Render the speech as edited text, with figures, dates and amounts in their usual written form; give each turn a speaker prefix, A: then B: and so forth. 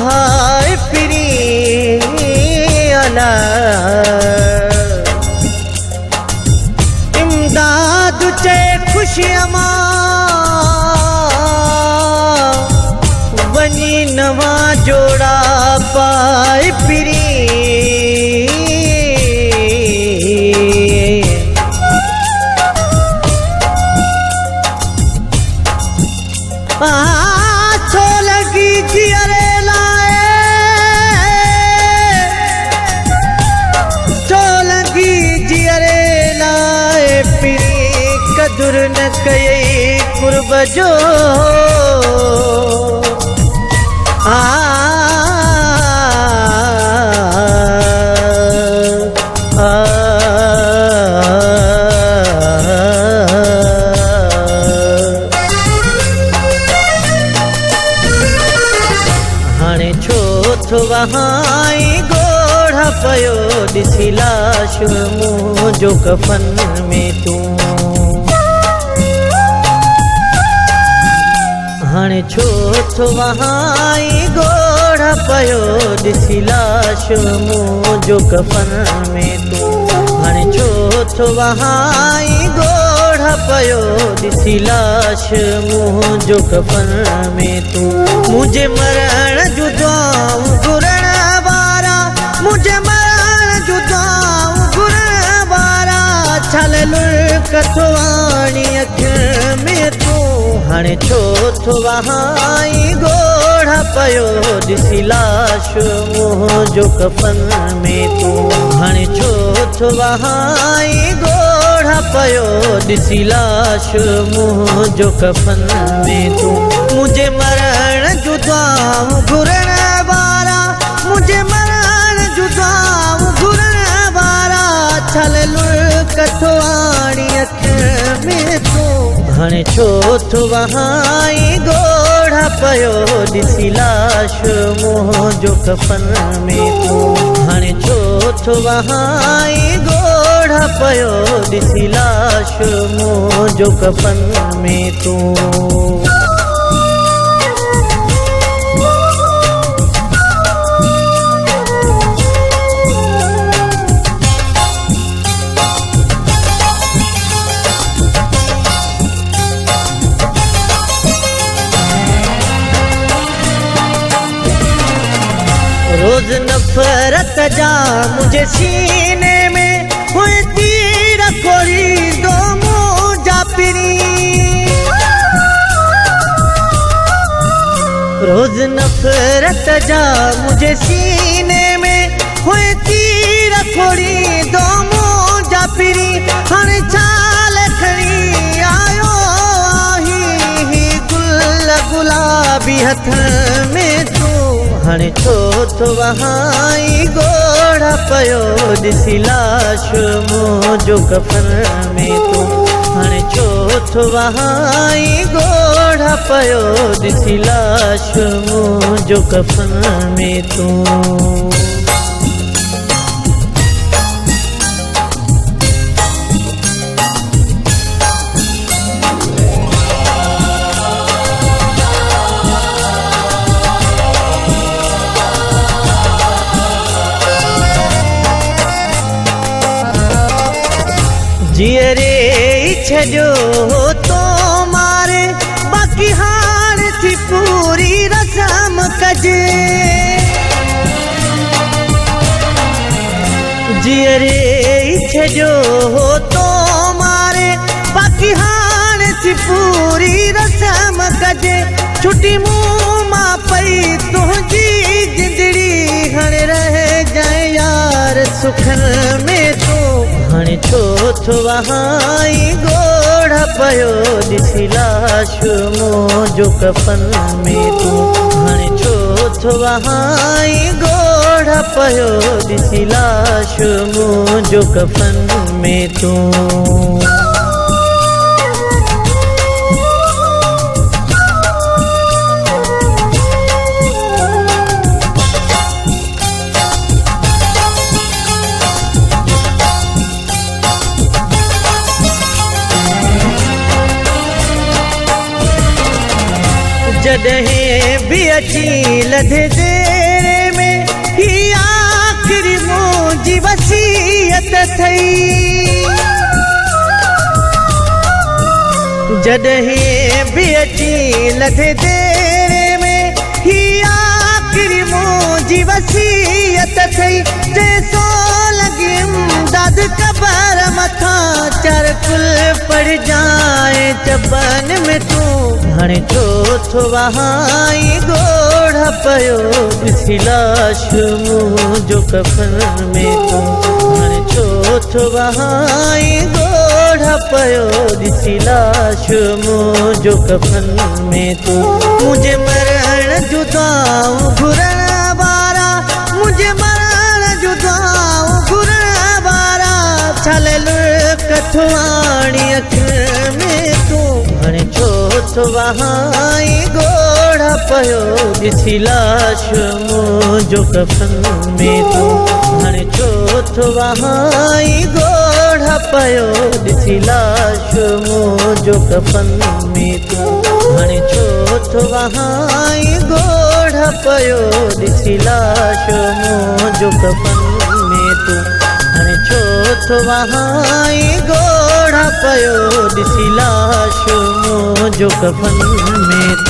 A: हाय पिरी अला इमदाद चे खुशियां वनी नवा जोड़ा पाए पिरी छो लगी जियरे लाए छो लगी जियरे लाए पिरी कदुर न कई कुर्ब जो हाणे छो थो वहाई गोढ़ा पयो दिसी लाश मुंहिंजो कफन में तूं हाणे छो थो वहाई गोढ़ा पयो दिसी लाश मुंहिंजो कफन में तूं हाणे छो थो वहाई गोढ़ा पयो दिसी लाश मुंहिंजो कफन में तूं मुझे मरण जो दुआऊं घुरण वारा मुझे मरण जो दुआऊं घुरण वारा छल लुर्क थो आणी अखियुनि में तूं हाणे छो थो वहाई गोढ़ा पयो दिसी लाश मुंहिंजो कफन में तूं हाणे छो थो वहाई गोढ़ा पयो दिसी लाश मुंहिंजो कफन में तूं मुझे मरण जो दुआऊं घुरण वारा मुझे मरण जो दुआऊं घुरण वारा छल लुर्क थो आणी अखियुनि में तूं हाणे छो थो वहाई गोढ़ा पयो दिसी लाश मुंहिंजो कफन में तूं हाणे छो थो वहाई गोढ़ा पयो दिसी लाश मुंहिंजो कफन में तूं रोज नफरत जा मुझे सीने में हुए तीर कोरी दो मुझा पिरी रोज नफरत जा मुझे सीने में हुए तीर कोरी दो मुझा पिरी हर चाल खड़ी आयो आही गुल गुलाबी हथ में तूं हाणे छो थो वहाई गोढ़ा पयो दिसी लाश मुंहिंजो कफन में तूं हाणे छो थो वहाई गोढ़ा पयो दिसी लाश मुंहिंजो कफन में तूं जियरे छजो तो मारे बाकी हार थी पूरी रसम कजे जियरे छजो तो मारे बाकी हार थी पूरी रसम कजे छुट्टी मुंह मां पई तुझी जिंदड़ी हाणे रह जाए यार सुखन में तूं हाणे छो थो वहाई गोढ़ा पयो दिसी लाश मुंहिंजो कफन में तूं हाणे छो थो वहाई गोढ़ा पयो दिसी लाश मुंहिंजो कफन में तूं जॾहिं बि अची लधे देरे में ही आख़िरी मुंहिंजी वसीयत थई। जॾहिं बि अची लधे देरे में ही आख़िरी मुंहिंजी वसीयत थई। जंहिंसो लॻी इमदाद क़बर मथां चरकुल पड़ जाए चबन में तूं हाणे छो थो वहाई ॻोढ़ पयो ॾिसी लाश मुंहिंजो कफन में तूं हाणे छो थो वहाई ॻोढ़ पयो ॾिसी लाश मुंहिंजो कफन में तूं। मुंहिंजे मरण जूं दुआऊं घुरण वारा मुंहिंजे मरण जूं दुआऊं घुरण वारा छाले कथो आणी अखियुनि में तूं हाणे छो थो वहाई ॻोढ़ पयो ॾिसी लाश मुंहिंजो कफन में तूं हाणे छो थो वहाई ॻोढ़ पयो ॾिसी लाश मुंहिंजो कफन में तूं हाणे छो थो वहाई ॻोढ़ पयो ॾिसी लाश मुंहिंजो कफन में तूं हाणे छो थो वहाई ॻोढ़ पयो ॾिसी लाश मुंहिंजो कफन में तूं।